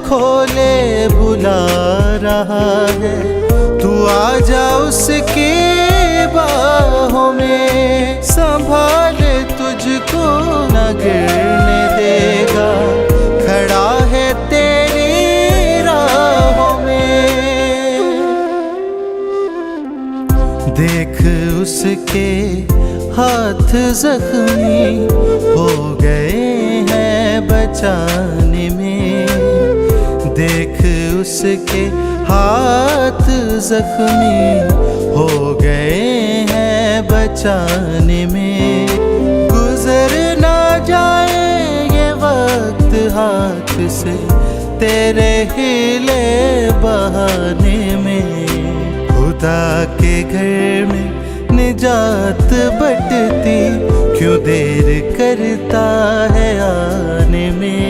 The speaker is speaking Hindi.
खोले बुला रहा है, तू आजा उसके बाहों में, संभाल तुझको न गिरने देगा, खड़ा है तेरी राहों में। देख उसके हाथ जख्मी हो गए हैं बचाने में, देख उसके हाथ जख्मी हो गए हैं बचाने में। गुजर ना जाए ये वक्त हाथ से तेरे हिले बहाने में, खुदा के घर में निजात बटती क्यों देर करता है आने में।